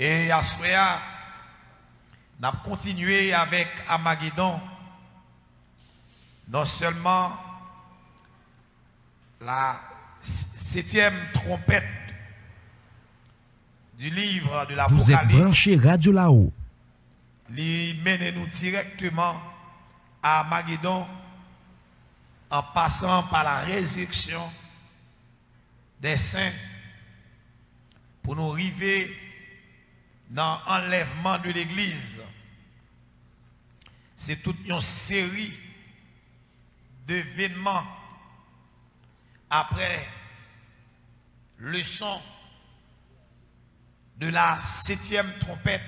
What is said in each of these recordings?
Et à Soya, nous avons continué avec Armageddon. Non seulement la 7e trompette du livre de l'Apocalypse. Vous êtes branché Radio là-haut. Il mène nous directement à Armageddon en passant par la résurrection des saints pour nous arriver dans l'enlèvement de l'Église. C'est toute une série d'événements après le son de la 7e trompette.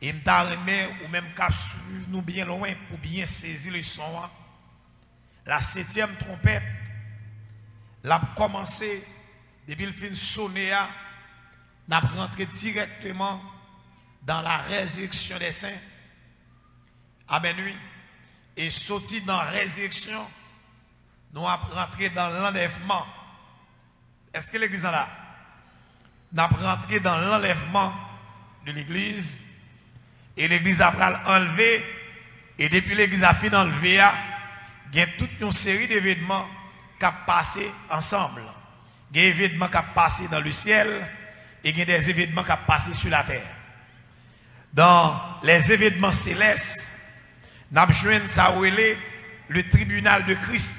Et m'taremé ou même qu'à suivre nous bien loin pour bien saisir le son. La 7e trompette l'a commencé depuis le fin sonné, n'a rentré directement dans la résurrection des saints. Amen, oui. Et sorti dans la résurrection, nous avons rentré dans l'enlèvement. Est-ce que l'église est là? Nous avons rentré dans l'enlèvement de l'église. Et l'église a enlevé. Et depuis l'église a fini d'enlever, il y a toute une série d'événements qui ont passé ensemble. Il y a des événements qui ont passé dans le ciel. Et il y a des événements qui ont passé sur la terre. Dans les événements célestes, nous avons joué le tribunal de Christ.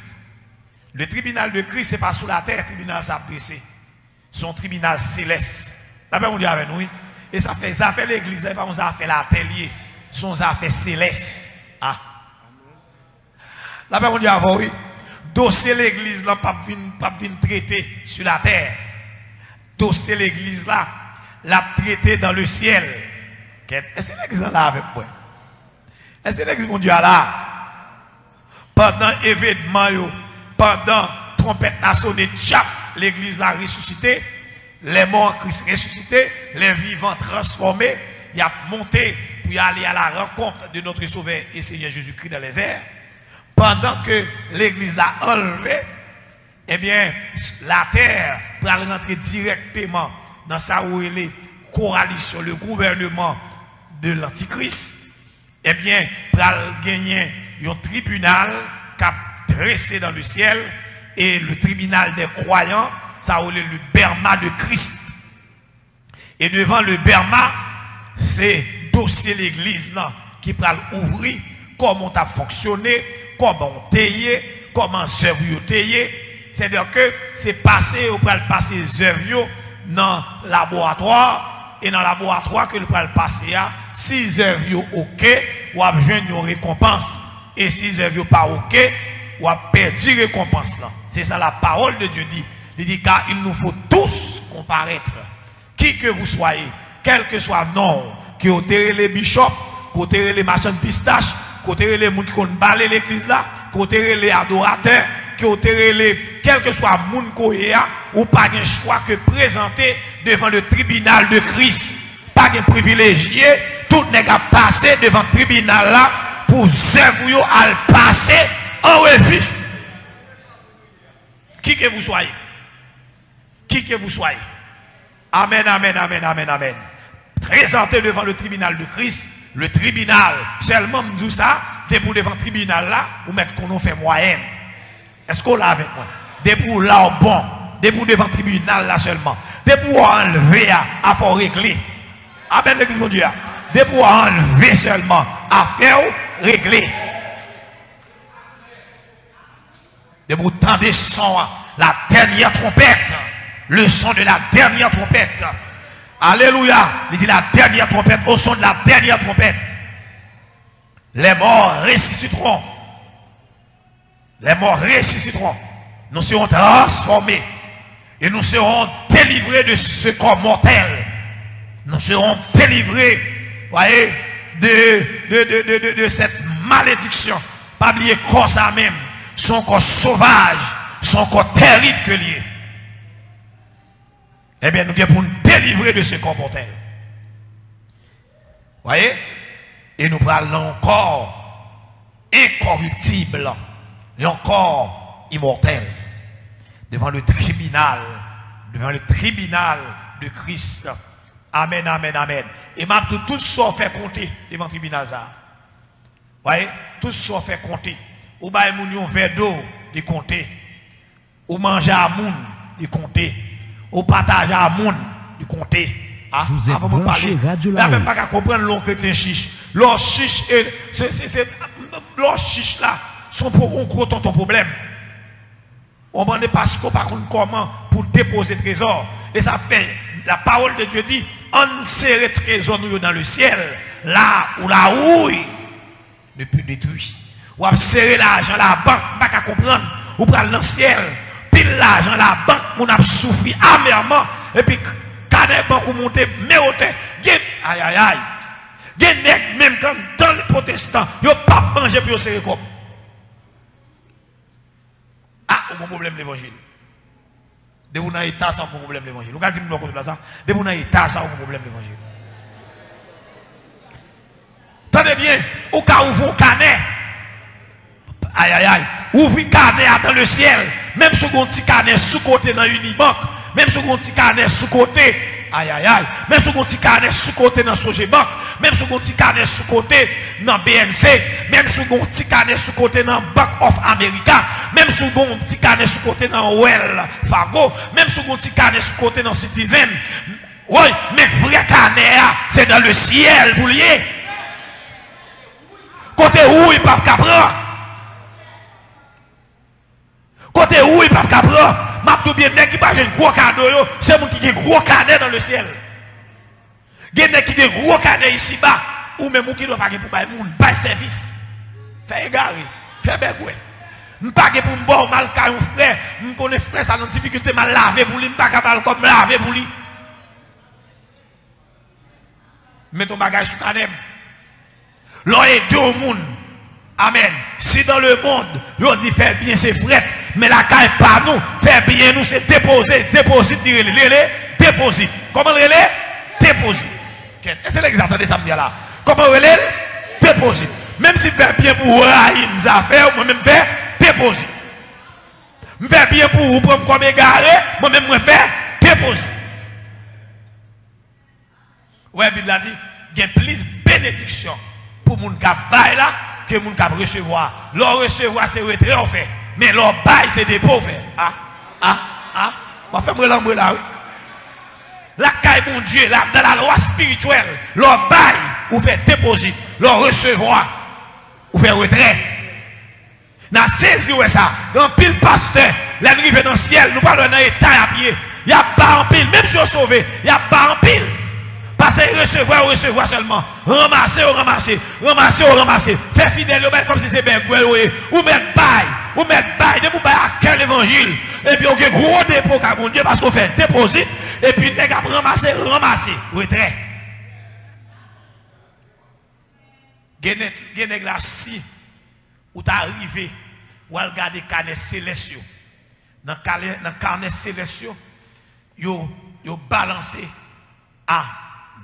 Le tribunal de Christ, ce n'est pas sur la terre, le tribunal s'est dressé. Son tribunal céleste. Là, on dit avec nous. Et ça fait l'église, ça fait l'atelier. Son affaire céleste. Ah. Là, on dit avec oui. Dossier l'église, là, pas venir traiter sur la terre. Dossier l'église, là, l'a traité dans le ciel. Est-ce que l'église est là avec moi? Est-ce que l'église, mon Dieu, est là? Pendant l'événement, pendant trompette nationale, l'église a ressuscité, les morts en Christ ressuscités, les vivants transformés, il a monté pour y aller à la rencontre de notre Sauveur et Seigneur Jésus-Christ dans les airs. Pendant que l'église a enlevé, eh bien, la terre pour rentrer directement dans sa coalition, le gouvernement de l'Antichrist, eh bien, pour gagner un tribunal qui a dressé dans le ciel, et le tribunal des croyants, ça a le Berma de Christ. Et devant le Berma, c'est dossier l'église qui peut ouvrir comment tu as fonctionné, comment tu es, comment œuvres tu es. C'est-à-dire que c'est passé, on peut passer les œuvres dans le laboratoire, et dans le laboratoire que le peut passer à 6 œuvres OK, ou à besoin une récompense. Et 6 œuvres pas OK, ou à perdre récompense là. C'est ça la parole de Dieu dit. Il dit car il nous faut tous comparaître. Qui que vous soyez, quel que soit le nom, qui ont les bishops, qui ont les marchands de pistache, qui ont les gens qui ont balé l'église là, qui ont les adorateurs, qui ont les, quel que soit le monde qui a, ou pas de choix que présenter devant le tribunal de Christ. Pas de privilégié, tout n'est qu'à passer devant le tribunal là pour œuvrer à le passer en revue. Qui que vous soyez. Qui que vous soyez. Amen, amen, amen, amen, amen. Présentez devant le tribunal de Christ, le tribunal, seulement me dit ça, debout devant le tribunal là, ou mettre qu'on fait moyenne. Est-ce qu'on l'a avec moi? Debout là, bon, debout devant le tribunal là seulement. Debout enlever à faut régler. Amen, l'église mon Dieu. Debout enlever seulement à faire régler. Debout tendez son, la dernière trompette. Le son de la dernière trompette. Alléluia. Il dit la dernière trompette, au son de la dernière trompette. Les morts ressusciteront. Les morts ressusciteront. Nous serons transformés. Et nous serons délivrés de ce corps mortel. Nous serons délivrés, voyez, de cette malédiction. Pas oublier corps ça même. Son corps sauvage, son corps terrible que lié. Eh bien, nous sommes pour nous délivrer de ce corps mortel. Voyez? Et nous parlons encore incorruptible et encore immortel. Devant le tribunal de Christ Amen, amen, amen. Et m'a tout ça fait compter devant le tribunal ça. Voyez, tout ça fait compter. Ou bail moun yon verre d'eau de compter. Ou manger à moun de compter. Ou partager à moun de compter. Ah, vous êtes branché Radio là là-haut. même pas qu'à comprendre l'on chrétien chiche. L'on chiche et l'on chiche là sont pour un gros ton problème. On demande parce qu'on pas comment pour déposer trésor et ça fait la parole de Dieu dit on serre trésor nous dans le ciel là où la houille ne peut détruire. Ou à serrer l'argent la banque pas qu'à comprendre ou prendre dans le ciel pile l'argent la banque on a souffert amèrement et puis cadet banque ou monter mais hauteur aïe aïe aïe gen même dans les protestants yo pas manger pour serrer comme un problème de l'évangile. De vous dans l'état ça un problème de l'évangile. Vous avez dit nous ça. De vous dans l'état ça un problème de l'évangile. Tenez bien, au cas où vous canet. Aïe aïe aïe. Ouvrez canet dans le ciel. Même si vous avez un canet sous côté dans Unibank, même si vous avez un canet sous côté aïe aïe aïe. Même si vous avez un canet sous côté dans Sogebank, même si vous avez un canet sous côté dans BNC, même si vous avez un canet sous côté dans Bank of America, même si vous avez un petit canet sous côté dans Well Fargo, même si vous avez un petit canet sous côté dans Citizen, oui, mais vrai canet, c'est dans le ciel, vous liez. Côté où il pas capra. Côté où il pas capra. M'a tout bien qui pas un gros cadeau, c'est mon qui a un gros canet dans le ciel. Gen qui a un gros canet ici bas, ou même qui doit pas pour bail moun, bail service. Fait égaré, fait begoué. M'pas pour m'boire mal ka un frère, m'connaît frère ça dans difficulté mal laver pour lui, m'pas capable comme laver pour lui. Mets ton bagage sous canem. L'on aide au monde. Amen. Si dans le monde, on dit faire bien c'est frère, mais la caille pas nous, faire bien nous c'est déposer, déposit. Comment le déposit. C'est l'exact de ça me dit là. Comment le déposit. Même si faire bien pour Rahim affaires, moi même faire déposit. Me faire bien pour vous pour comme égaré, moi même moi faire déposit. Ouais, Bible a dit, il y a plus bénédiction pour moun qui bail là que moun qui recevoir. Leur recevoir c'est retrait en fait, mais leur bail c'est dépôt fait. On fait moi l'ambre là. La caille mon Dieu, là dans la loi spirituelle, leur bail ou fait déposit, leur recevoir ou fait retrait. N'a saisi ouais ça, dans pile pasteur, la nuit dans le ciel, nous parlons dans état à pied. Il y a pas en pile, même si on sauvé, il y a pas en pile. Passer recevoir seulement. Ramasser, ramasser. Faire fidèle, comme si c'est bien. Ou mettre bail, de vous bail à cœur l'évangile. Et puis on a un gros dépôt, car mon Dieu, parce qu'on fait déposit. Et puis on a ramasser. Retrait. Genègue là, si, ou t'as arrivé, ou à regarder carnet célestiaux. Dans carnet célestiaux, yo balancé à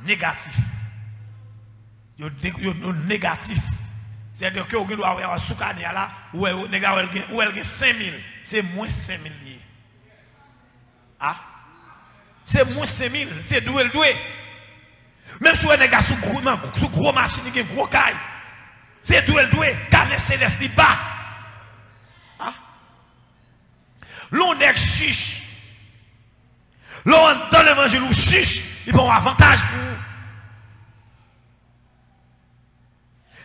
négatif. Yo négatif. C'est-à-dire que vous doit avoir sous carnet là, ou elle 5000, c'est moins 5000 liés. C'est moins 5000, c'est doué. Même si vous avez sous gros machine, qui gros caille, c'est doué, carnet céleste n'est pas. L'on est chiche. L'on dans l'évangile ou chiche, il y a un avantage pour vous.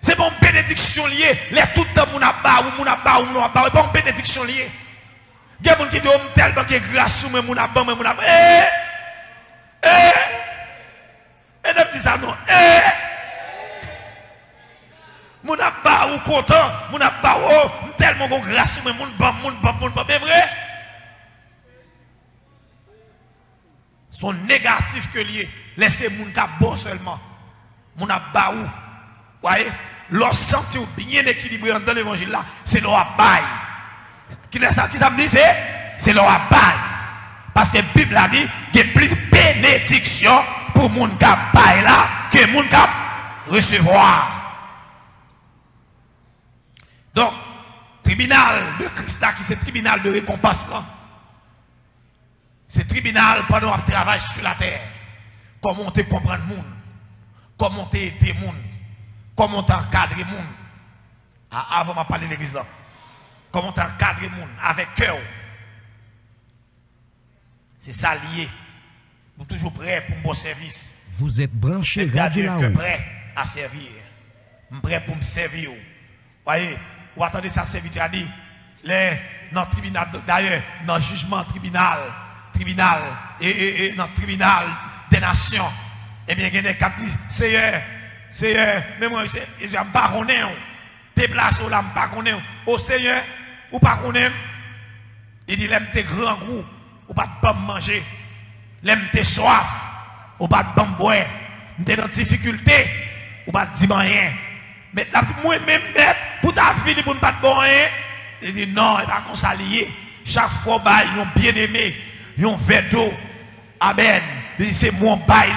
C'est bon bénédiction liée. Les tout le temps, mon abba, il n'y a pas une bénédiction liée. Il y a des gens qui disent, tellement que grâce, mon abba. Et ne me dis ça non. Mon abba ou content, mon abba tellement que grâce, mon bam, c'est vrai? Sont négatifs que liés. Laissez moun ka bon seulement. Moun a baou. Voyez? Leur senti bien équilibré dans l'évangile là, c'est leur bail. Qui ça me dit c'est leur bail. Parce que la Bible a dit qu'il y a plus de bénédiction pour moun ka bail là que moun ka recevoir. Donc, tribunal de Christ là qui c'est tribunal de récompense là. C'est tribunal pendant qu'on travaille sur la terre. comment te comprendre le monde, comment te aider le monde, comment t'encadrer le monde. Avant de parler de l'église là, comment t'encadrer le monde avec cœur. C'est ça lié. Vous toujours prêt pour un bon service. Vous êtes branché Radio là-haut. Prêt à servir. Prêt pour me servir. Voyez, vous attendez ça serviteur a dit dans le tribunal d'ailleurs dans le jugement tribunal et dans le tribunal des nations. Eh bien, il y a des gens qui disent Seigneur, mais moi je ne sais pas connaître. Déplace là, je ne pas connaître. Oh Seigneur, ou pas connaître. Il dit l'aime tes grands goûts, ou pas de manger. L'aime tes soif, ou pas de boire. T'es dans difficulté, ou pas de dire rien. Mais là, moi-même, pour ta vie, pour ne pas de boire rien. Il dit non, il va qu'on lié. Chaque fois, ils ont bien aimé, ils ont verre d'eau. Amen. Il dit c'est mon bail.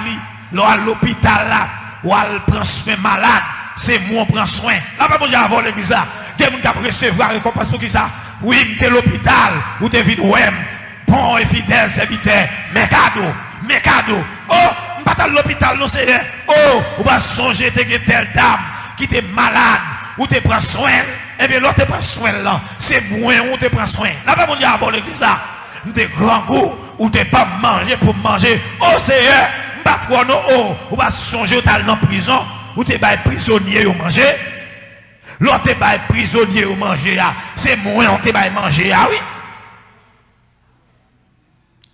Là, à l'hôpital, là, ou à prendre soin malade, c'est moi qui prends soin. Là, pas mon Dieu, avant l'église là. Quelqu'un qui a recevoir récompense pour qui ça? Oui, t'es l'hôpital, ou t'es vide, ouais. Bon et fidèle serviteur, mes cadeaux. Oh, je pas à l'hôpital, non, c'est oh, ou pas songer de telle dame qui t'est malade, ou te prend soin. Eh bien, l'autre te prend soin là. C'est moi où te prend soin. Là, pas mon Dieu, avant l'église là. T'es grand goût, ou t'es pas manger pour manger. Oh, Seigneur, pas quoi non, oh, ou pas songer dans la prison, ou t'es pas prisonnier ou manger. L'autre t'es pas prisonnier ou manger. C'est moi où t'es pas manger. Ah oui.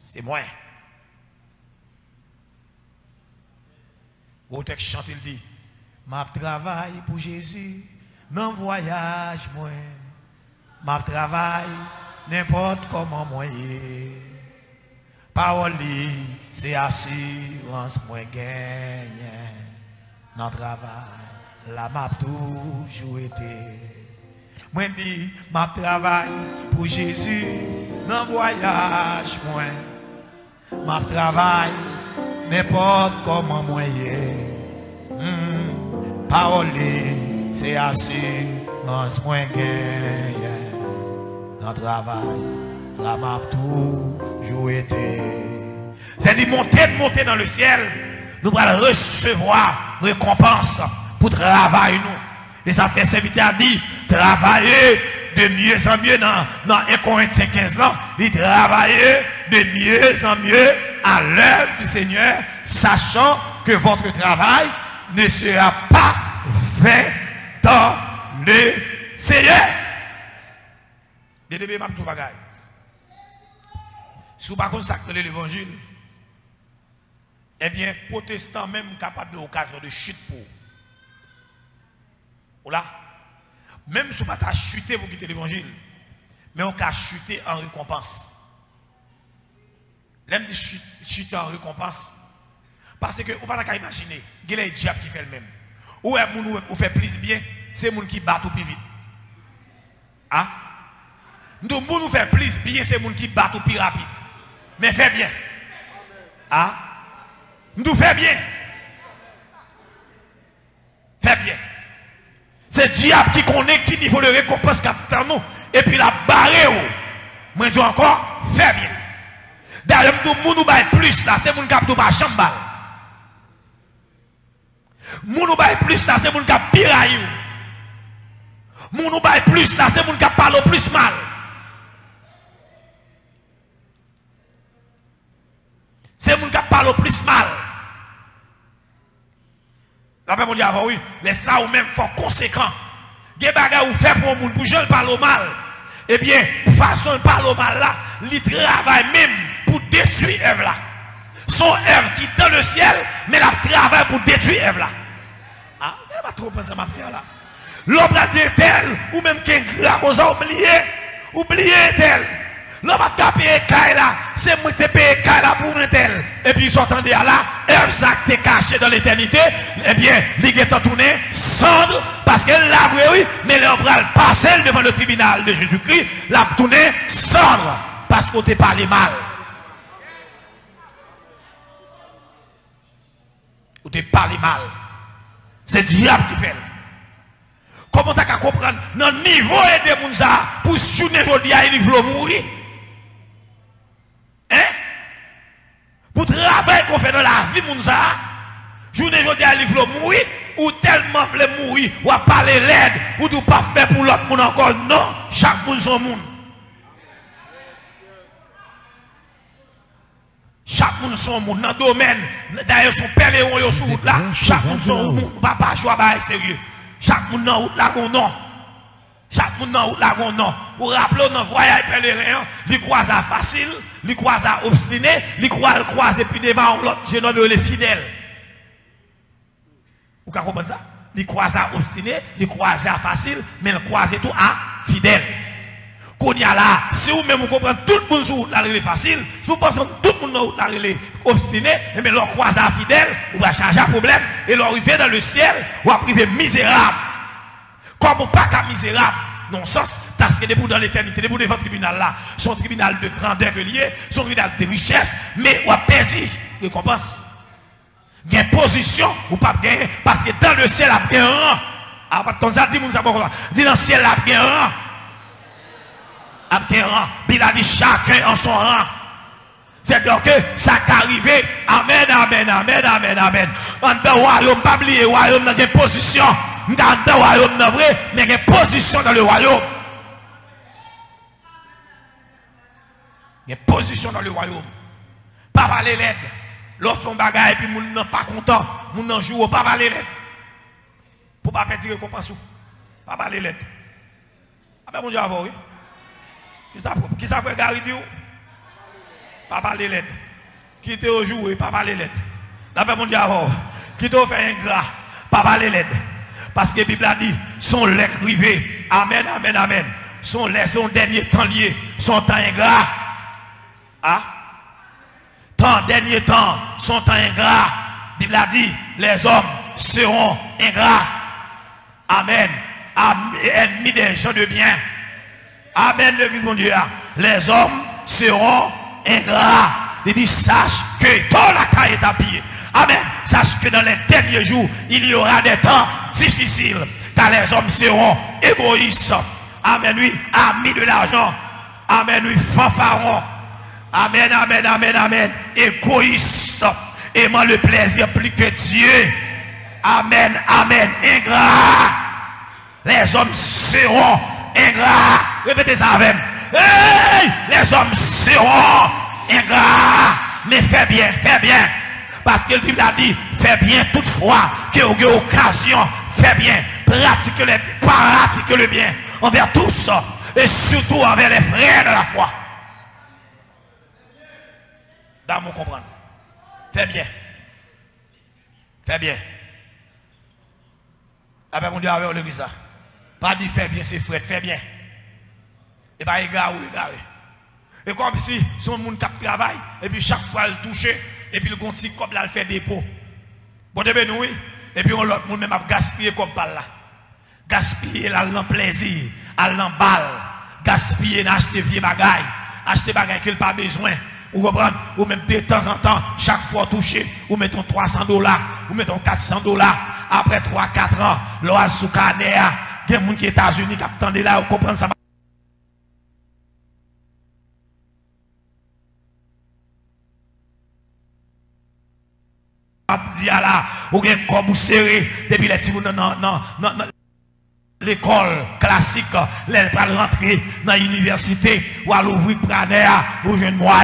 C'est moi. Au texte chante, il dit, ma travail pour Jésus, non voyage moi. Ma travail, n'importe comment moi. Parole, c'est assurance moi gagne. Dans travail, la m'a toujours été. Moi dis, ma travail pour Jésus, non voyage moi. Ma travail, n'importe comment moi. Parole, c'est assurance moi gagne. Dans travail, la m'a toujours été. C'est dit monter dans le ciel. Nous allons recevoir récompense pour travailler nous. Et ça fait serviteur a dit travailler de mieux en mieux dans 1 Corinthiens 15 ans. Il travailler de mieux en mieux à l'œuvre du Seigneur, sachant que votre travail ne sera pas vain dans le Seigneur. Bien-aimé, tout bagaille. Si vous ne consacrez pas l'évangile, eh bien, protestant même capable d'occasion de chute pour. Voilà. Même si vous ne pas chuter pour quitter l'évangile, mais on peut chuter en récompense. L'aime de chuter en récompense. Parce que vous ne pouvez pas imaginer, il y a des diables qui font le même. Ou est-ce fait plus bien, c'est les gens qui battent plus vite. Ah? Nous nous fait plus bien, c'est les gens qui battent plus rapide. Mais fait bien. Ah? Nous fait bien. Fait bien. C'est le diable qui connaît qui niveau de récompense capteur nous. Et puis la barre. Moi je dis encore, fait bien. D'ailleurs, tout le monde nous plus là, c'est mon cap de pas chambal. Moun nous bail plus là, c'est mon cap piraille. Moun nous bail plus là, c'est mon cap parle plus mal. C'est mon cap parle plus mal. La même on dit avant oui, mais ça ou même faut conséquent. Des bagages ou fait pour moun pour je parle mal. Eh bien, façon de parler mal là, il travaille même pour détruire Ève là. Son Ève qui est dans le ciel, mais il travaille pour détruire Ève là. Ah, il va trop penser à ma petite là. L'homme a dit tel, ou même qu'un grand chose oublié tel. L'homme a tapé caille là, c'est moi qui payé caille là pour tel. Et puis ils sont attendus là, Ève ça qui est caché dans l'éternité, eh bien, il est tourné cendre, parce qu'elle l'a vrai, oui, mais l'homme a passé devant le tribunal de Jésus-Christ, l'a tourné cendre, parce qu'on t'a parlé mal. Ou t'a parlé mal. C'est le diable qui fait. Comment tu as comprendre dans le niveau de Mounza pour soutenir aujourd'hui il veut mourir? Hein? Pour travailler qu'on fait dans la vie, moun ça. Journée aujourd'hui, il veut mourir, ou tellement veut mourir, ou à parler l'aide, ou de pas faire pour l'autre monde encore. Non, chaque monde son monde. Chaque monde son monde. Dans le domaine, d'ailleurs, son père et on sur route là. Chaque monde son monde. Papa, choix, sérieux. Chaque monde dans route là, non. Chaque monde dans route là, non. Ou rappelez, dans voyage pèlerin, il croise facile, il croise obstiné, il croise puis devant l'autre, je nomme les fidèles. Vous comprenez ça? Il croise obstiné, il croise facile, mais il croise tout à fidèle. Qu'on y a là, si vous même vous comprenez tout le monde sur la relais facile, si vous pensez tout le monde sur la relais obstiné, mais leur croise à fidèle, vous va changer un problème, et leur arriver dans le ciel, ou va priver misérable. Comme pas qu'à misérable, non sens, parce que debout dans l'éternité, debout devant le tribunal là, son tribunal de grandeur que lié, son tribunal de richesse, mais on a perdu récompense. Il y a une position ou pas gagner, parce que dans le ciel, il y a un rang. Alors, comme ça, dit dans le ciel, il y a un rang. Il a dit chacun en son rang. C'est-à-dire que ça qu'arrivé. Amen, amen, amen, amen, amen. En dans le royaume, pas oublier, le royaume dans des positions. Dans le royaume, dans vrai, mais il y a une position dans le royaume. Il y a une position dans le royaume. Pas parler l'aide. L'autre font bagaille et puis moun nan pas content. Moun nan joue, pas parler l'aide. Pour pas perdre récompense. Pas parler l'aide. Ah ben mon Dieu, avant, oui. Qui ça fait Gary dit? Pas parler l'aide. Qui te joue, pas parler l'aide. D'après mon Dieu, avant, qui te fait un gras, pas parler l'aide. Parce que la Bible a dit, son lait rivé. Amen, amen, amen. Son lait, son dernier temps lié, son temps ingrat. Ah? Temps, dernier temps, son temps ingrat. La Bible a dit, les hommes seront ingrats. Amen. Ennemis des gens de bien. Amen, l'église mon Dieu. Les hommes seront ingrats. Il dit, sache que ton la caille est habillée. Amen. Sache que dans les derniers jours, il y aura des temps difficiles. Car les hommes seront égoïstes. Amen, oui, amis de l'argent. Amen, oui, fanfarons. Amen, amen, amen, amen. Égoïstes. Aimant le plaisir plus que Dieu. Amen, amen. Ingrats. Les hommes seront ingrats. Répétez ça avec moi. Hey! Les hommes seront ingrats. Mais fais bien, fais bien. Parce que le Bible a dit, fais bien toutefois que vous avez occasion, fais bien, pratique le bien envers tous et surtout envers les frères de la foi. Dans mon comprendre. Fais bien. Fais bien. Ah ben mon Dieu, avec l'église. Pas dit fais bien, c'est frère, fais bien. Et pas égaré ou égaré. Et comme si son monde qui travaille, et puis chaque fois il touche, et puis le gonti comme là, il fait dépôt. Bon, de nous, et puis on l'autre monde même a gaspillé comme par là. Gaspiller là, dans plaisir, à l'emballe, gaspiller, acheter vieux bagailles, acheter bagailles qu'il n'a pas besoin. Ou comprendre, ou même de temps en temps, chaque fois touché, ou mettons $300, ou mettons $400, après 3-4 ans, l'on sous Canea, il y a des gens qui sont aux États-Unis qui attendent là, vous comprenez ça. Là, ou bien comme vous serrez depuis les petits dans l'école classique, les pas rentrer dans l'université ou à l'ouvrir Pranea ou jeune moi.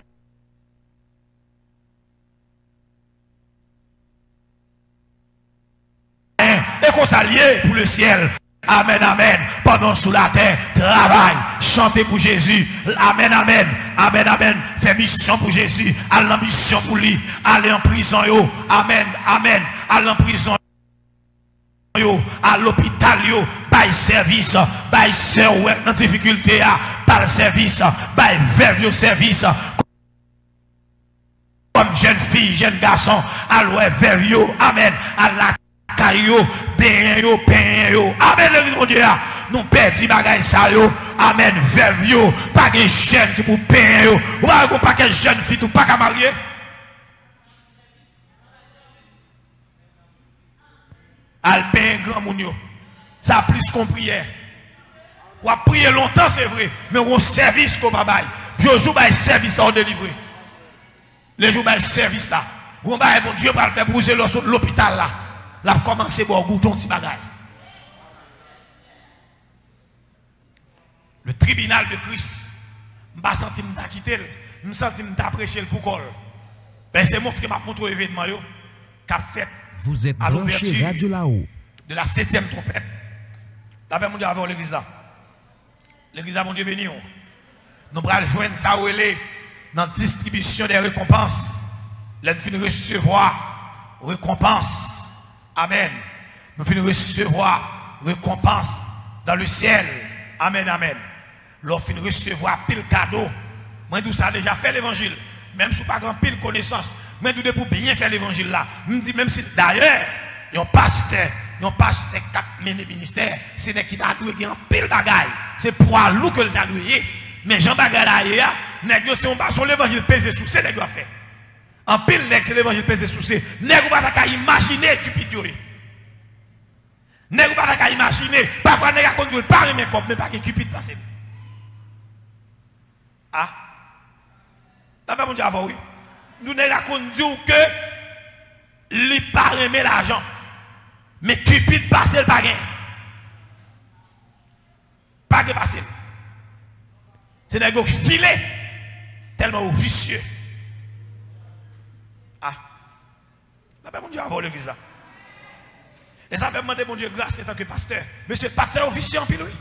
Et qu'on s'allie pour le ciel. Amen, amen. Pendant sous la terre, travaille, chantez pour Jésus. Amen, amen. Amen, amen. Fais mission pour Jésus. Allez en mission pour lui. Allez en prison, yo. Amen, amen. Allez en prison, yo. À l'hôpital, yo. Bail service. Bail sœur, ouais, dans difficulté, par le service. Bail vers le service. Comme jeune fille, jeune garçon. Allez vers yo. Amen. À la Kayo, ben yo, amen, le mon Dieu, nous perdons bagay sa yo, amen, verve yo, pas de jeune qui pour ben yo, ou pas de jeune fille, ou pas qu'à marier. Alpin grand moun yo, ça plus qu'on prière. Ou a prier longtemps, c'est vrai, mais on service qu'on va bailler. Puis au jour, service là, on délivre. Les jours, service là. Bon Dieu va le faire brûler l'hôpital là. Là commencer à goûter un petit bagage. Le tribunal de Christ, je ne sens pas quitter, je sens pas prêcher pour col. Ben c'est moi qui m'a montré l'événement qu'a fait. Vous êtes à branché Radio là-haut de la 7e trompette. La paix mon Dieu avant l'église là. L'église là, mon Dieu béni. Nous allons joindre ça où elle est dans la distribution des récompenses. Nous finissons recevoir récompense. Amen. Nous finissons recevoir récompense dans le ciel. Amen, amen. Nous finissons recevoir pile cadeau. Moi, tout ça déjà fait l'évangile. Même si pas grand pile connaissance. Moi, tout pour bien faire l'évangile là. Je me dis, même si d'ailleurs, il y a un pasteur qui a mené le ministère, c'est qui t'a doué en pile bagaille. C'est pour nous que le t'a doué. Mais Jean Bagaille là, négocier son l'évangile pesé sous c'est nèg fait. En pile nèg c'est l'évangile pesé sous c'est. Nèg pas ta imaginer Cupid. Nèg pas ta imaginer, parfois nèg a conduire pas mes cop mais pas que Cupid passer. Ah. Là mon Dieu avant oui. Nous nèg a conduire que li pas aimer l'argent. Mais Cupid passer le pas gain. Pas que passer. C'est des gars filés tellement vicieux. Ah. Là, mon Dieu, avant l'église là. Et ça fait demander mon Dieu grâce en tant que pasteur. Monsieur pasteur officier en pile, oui.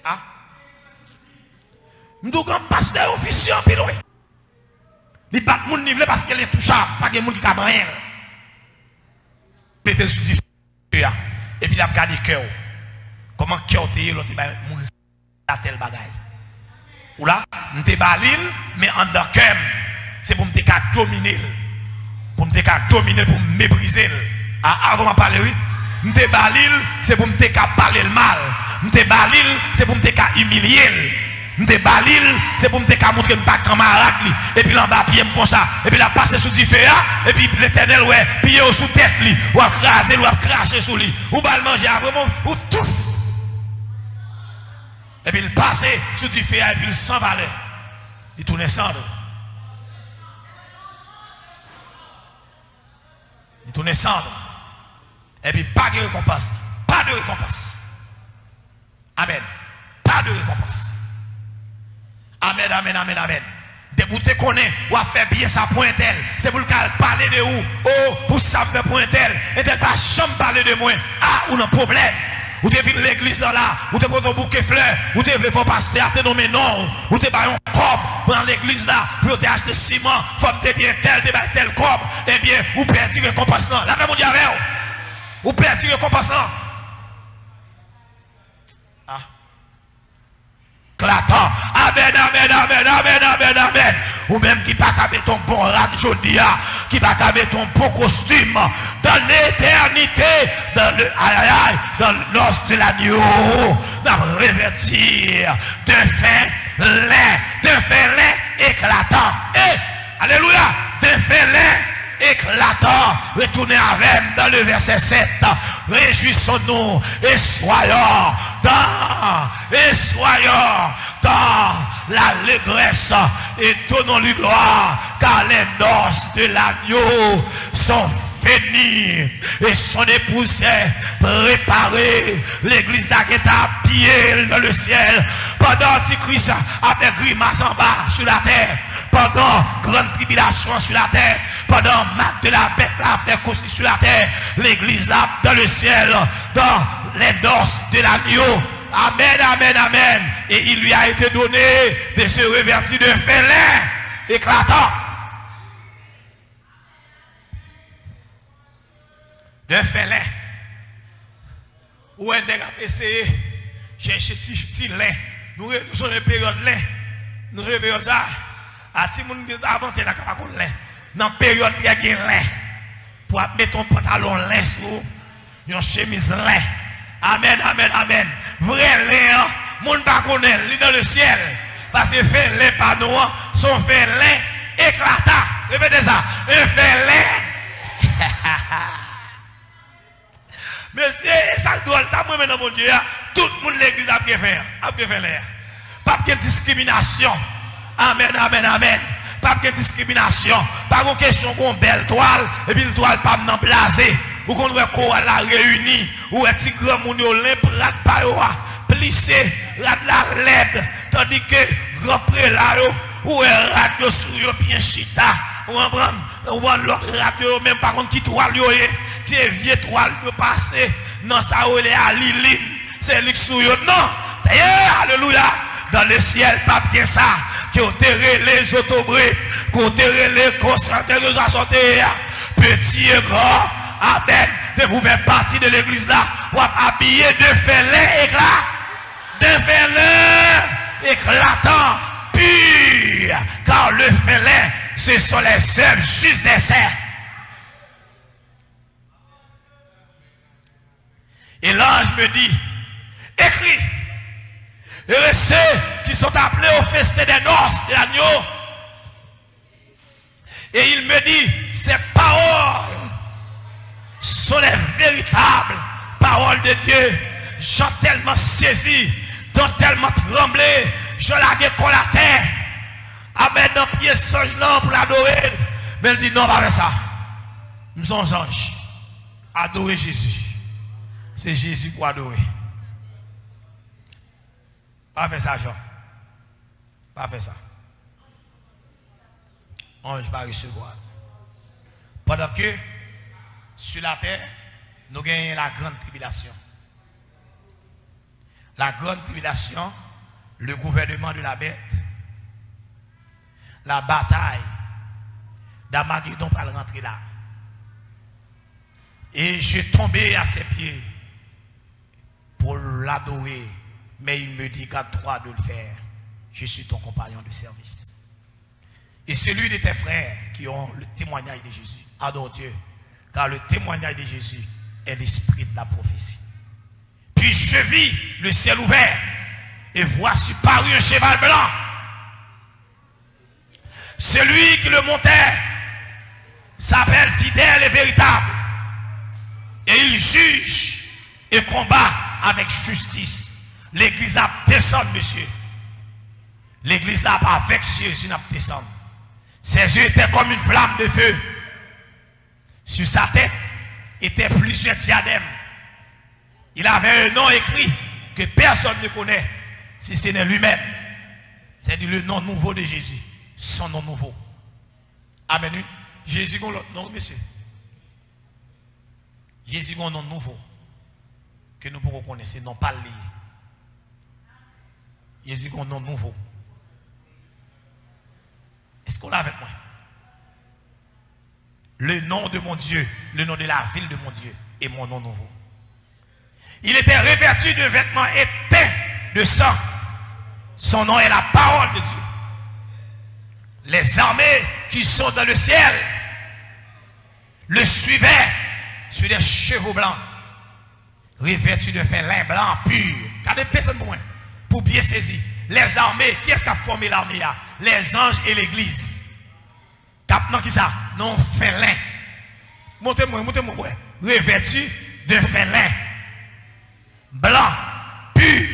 Ah. Nous avons un pasteur officier en pile, oui. Il n'y a pas de monde nivelé parce qu'elle est touchable. Pas de monde qui a rien. Mettez sous du feu. Et puis il a regardé le cœur. Comment le cœur est l'autre à tel bagaille. Ou là, m'te balil, mais en dedans cœur, c'est pour m'te dominer. Pour m'te dominer, pour me mépriser. Avant de parler, oui. M'te balil, c'est pour m'te parler le mal. M'te balil, c'est pour m'te humilier. M'te balil, c'est pour m'te montrer pas camarade. Et puis là, bas, pied comme ça. Et puis là, passer sous du feu. Et puis l'éternel, ouais, pied sous tête, ou à craser, ou à cracher sous lui. Ou va le manger, vraiment, ou tout. Et puis il passe sur du feu et puis il s'en va. Il tourne cendre. Il tourne cendre. Et puis pas de récompense. Pas de récompense. Amen. Pas de récompense. Amen, amen, amen, amen. Des boutons qu'on est, ou à faire bien sa pointelle. C'est pour le cas parler de où. Oh, pour ça faire pointelle. Et t'es pas chambre parler de moi. Ah, ou un problème. Ou te vide l'église dans là, ou te prendre un bouquet de fleurs, ou te veux faire pasteur, te nommer non, ou te bailler un corps dans l'église là, pour te acheter ciment, faut te dire tel corps, eh bien, ou perdre le récompense là. Là, mon Dieu, ou perdre le récompense là. Ah. Clatant. Amen, amen, amen, amen, amen, amen. Ou même qui pas caber ton bon rat jodia, qui pas caber ton bon costume dans l'éternité, dans le dans l'os de l'agneau, dans revêtir de fin lait éclatant. Et alléluia, de fin lait éclatant. Retournez avec dans le verset 7. Réjouissons-nous et soyons dans l'allégresse et donnons-lui gloire, car les noces de l'agneau sont finies et son épouse est préparée. L'église d'Agueta pied dans le ciel pendant Antichrist a fait grimace en bas sur la terre, pendant grande tribulation sur la terre, pendant Marc de la bête a fait causer sur la terre, l'église là dans le ciel, dans les noces de l'agneau. Amen, amen, amen. Et il lui a été donné de se revêtir de félin éclatant. De félin. Où est-ce qu'on a essayé de chercher petit lin? Nous sommes une période lin. Nous sommes une période ça. À ti moun avant c'est la capa lin. Dans période il y a lin. Pour mettre ton pantalon lin sur une chemise lin. Amen, amen, amen. Vrai lin, moun pas connaît, li dans le ciel. Parce que fait lin pas noir, son fait lin éclatant. Répétez ça. Un fait lin. Monsieur, ça doit ça moi maintenant mon Dieu, tout le monde l'église a bien fait. A bien fait lin. Pas de discrimination. Amen, amen, amen. pas de discrimination, pas de question qu'on belle toile, et puis le toile pas m'en blaser, ou qu'on voit qu'on la réunie, ou un petit grand moun yo l'emprat pa yo, plissé, la LED, tandis que grand prélat yo, ou un radio sur yo bien chita, ou on prend l'autre radio, même par contre qui toile yo, c'est vieux toile yo passé, non ça ou les à Liline, c'est lui sur yo, non, alléluia. Dans le ciel, pas bien ça, qui ont terré les autobrés, qui ont terré les concentration, petit et grand, amen, de vous faire partie de l'église là, ou habillé de félin éclat, de félin éclatant, pur, car le félin, ce sont les œuvres juste des saints. Et l'ange me dit, écris. Et ceux qui sont appelés au festin des noces de l'agneau. Et il me dit, ces paroles sont les véritables paroles de Dieu. J'ai tellement saisi, dont tellement tremblé, je l'ai qu'on la terre. Amen, dans pied songe là pour l'adorer. Mais il dit, non, pas ça. Nous sommes anges. Adorer Jésus. C'est Jésus pour adorer. Pas faire ça, Jean. Pas faire ça. Ange va recevoir. Pendant que, sur la terre, nous gagnons la grande tribulation. La grande tribulation, le gouvernement de la bête, la bataille d'Armageddon pour rentrer là. Et je tombé à ses pieds pour l'adorer. Mais il me dit, garde-toi de le faire. Je suis ton compagnon de service. Et celui de tes frères qui ont le témoignage de Jésus, adore Dieu. Car le témoignage de Jésus est l'esprit de la prophétie. Puis je vis le ciel ouvert. Et voici paru un cheval blanc. Celui qui le montait s'appelle fidèle et véritable. Et il juge et combat avec justice. L'église n'a pas descendu, monsieur. L'église n'a pas avec Jésus n'a pas descendu. Ses yeux étaient comme une flamme de feu. Sur sa tête étaient plusieurs diadèmes. Il avait un nom écrit que personne ne connaît, si ce n'est lui-même. C'est le nom nouveau de Jésus. Son nom nouveau. Amen. Jésus a un autre nom, monsieur. Jésus a un nom nouveau. Que nous pouvons connaître, non pas lié. Jésus a un nom nouveau. Est-ce qu'on l'a avec moi? Le nom de mon Dieu, le nom de la ville de mon Dieu est mon nom nouveau. Il était revêtu de vêtements éteints de sang. Son nom est la parole de Dieu. Les armées qui sont dans le ciel le suivaient sur des chevaux blancs, revêtus de fin lin blanc pur. Regardez personne pour bien saisir. Les armées, qui est-ce qui a formé l'armée? Les anges et l'église. Non, qui ça? Non, fin lin. Montez-moi, ouais. Revêtu de fin lin blanc pur.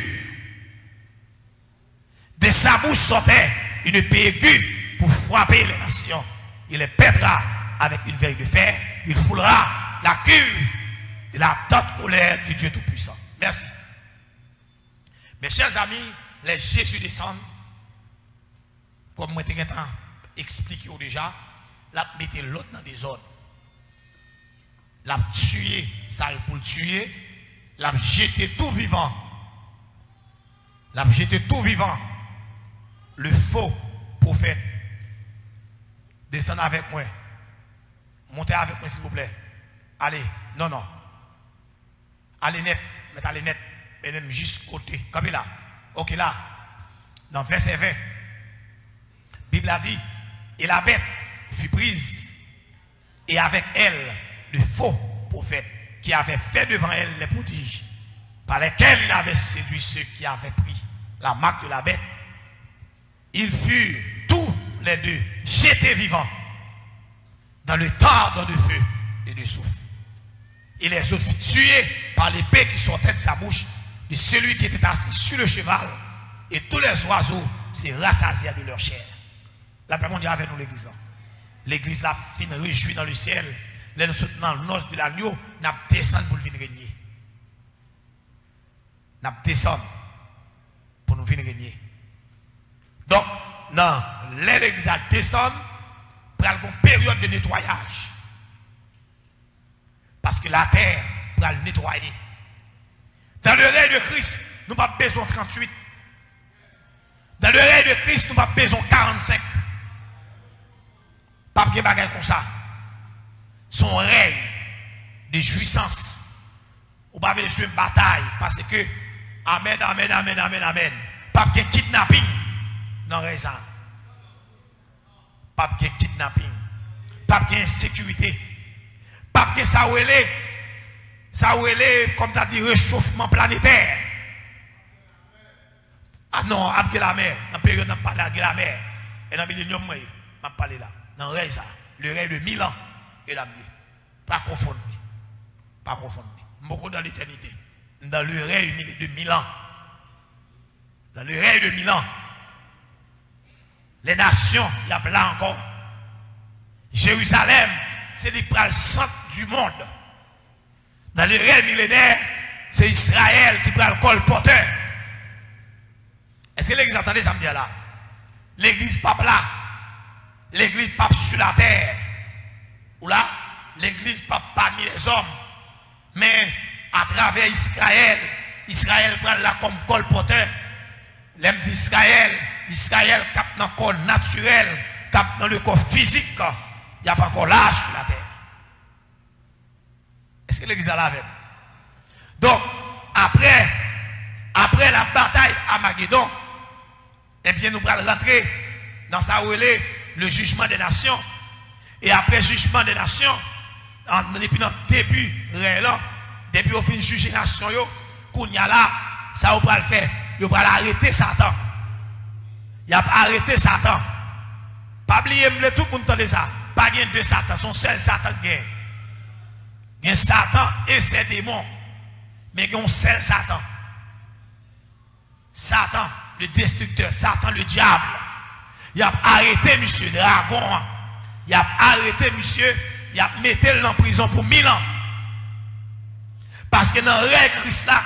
De sa bouche sortait une épée aiguë pour frapper les nations. Il les pètera avec une veille de fer. Il foulera la cuve de la tente colère du Dieu Tout-Puissant. Merci. Mes chers amis, les Jésus descendent, comme moi j'ai expliqué déjà, la mettez l'autre dans des ordres. La tuer, ça pour le tuer, la jeter tout vivant. La jeter tout vivant. Le faux prophète. Descendez avec moi. Montez avec moi, s'il vous plaît. Allez, non. Allez net, mettez allez net. Et même juste côté. Comme là. Ok, là. Dans verset 20. Bible a dit, et la bête fut prise, et avec elle, le faux prophète, qui avait fait devant elle les prodiges, par lesquels il avait séduit ceux qui avaient pris la marque de la bête. Ils furent tous les deux jetés vivants dans le tordant de feu et de souffle. Et les autres furent tués par l'épée qui sortait de sa bouche de celui qui était assis sur le cheval. Et tous les oiseaux se rassasièrent de leur chair. La paix mondiale avec nous l'église là. L'église là fin réjouie dans le ciel. Là nous sommes dans le noce de l'agneau, nous descendons pour venir régner. Nous descendons pour nous venir régner. Donc, non, l'église a descend pour une période de nettoyage. Parce que la terre pour le nettoyer. Dans le règne de Christ, nous n'avons pas besoin de 38. Dans le règne de Christ, nous n'avons pas besoin de 45. Pas de bagaille comme ça. Son règne de jouissance. Ou pas besoin de bataille. Parce que, amen, amen, amen, amen, amen. Pas de kidnapping. Non, raison. Pas de kidnapping. Pas de insécurité. Pas de ça où elle est, comme tu as dit, réchauffement planétaire. Ah non, après la mer, dans la période où on parle de la mer, et dans le millénium, on parle là. Dans le règne, le règne de 1000 ans, et la mieux. Pas confondre. Pas confondre. Beaucoup dans l'éternité. Dans le règne de 1000 ans. Dans le règne de 1000 ans. Les nations, il y a là encore. Jérusalem, c'est le centre du monde. Dans le règne millénaire, c'est Israël qui prend le colporteur. Est-ce que l'église entendait ça me dire là? L'église pape là. L'église pape sur la terre. Ou là, l'église pape parmi les hommes. Mais à travers Israël, Israël prend là comme colporteur. L'aime d'Israël, Israël cap dans le corps naturel, cap dans le corps physique. Il n'y a pas encore là sur la terre. Est-ce que l'église a la même? Donc, après la bataille à Magédon, eh bien, nous allons rentrer dans ça où est le jugement des nations. Et après le jugement des nations, depuis le début, depuis au fin de juger les nations, qu'on y a là, ça va le faire. Il va arrêter Satan. Il va arrêter Satan. Pas oublier, tout le monde entend ça. Pas gain de Satan, son seul Satan gagne. Il y a Satan et ses démons. Mais il y a un seul Satan. Satan, le destructeur, Satan, le diable. Il a arrêté monsieur Dragon. Il a arrêté monsieur, il a mis en prison pour 1000 ans. Parce que dans le règne Christ là,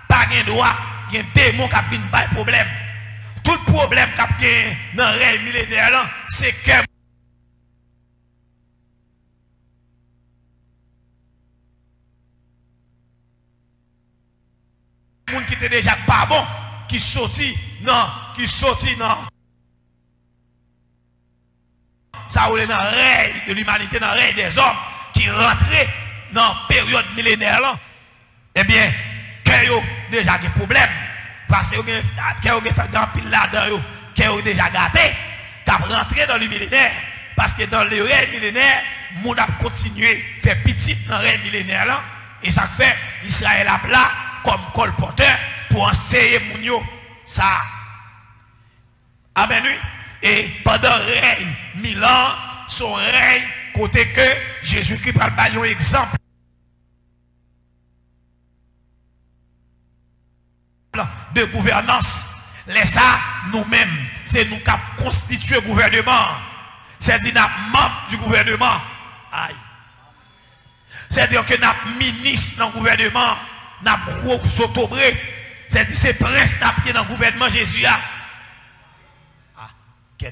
pas de droit, il y a un démon qui a vu un problème. Tout le problème qu'il y a dans le règne millénaire là, c'est que les gens qui étaient déjà pas bon, qui sorti, non. Ça ou dans le règne de l'humanité, dans le règne des hommes, qui rentraient dans la période millénaire là, eh bien, qu'il y a déjà des problèmes. Parce que qu'il y a des pile là-dedans, qui ont déjà gâté, qui ont rentré dans le millénaire. Parce que dans le règne millénaire, le monde a continué à faire petit dans le règne millénaire là. Et ça fait Israël a là comme colporteur pour enseigner Mounio ça. Amen. Et pendant le règne 1000 ans, son règne, côté que Jésus-Christ prend le un exemple de gouvernance. Laissez ça, nous-mêmes, c'est nous qui avons constitué le gouvernement. C'est-à-dire que nous sommes membres du gouvernement. Aïe. C'est-à-dire que nous sommes ministres dans le gouvernement. Nous sommes s'autobré. C'est-à-dire que c'est prince qui dans le gouvernement Jésus.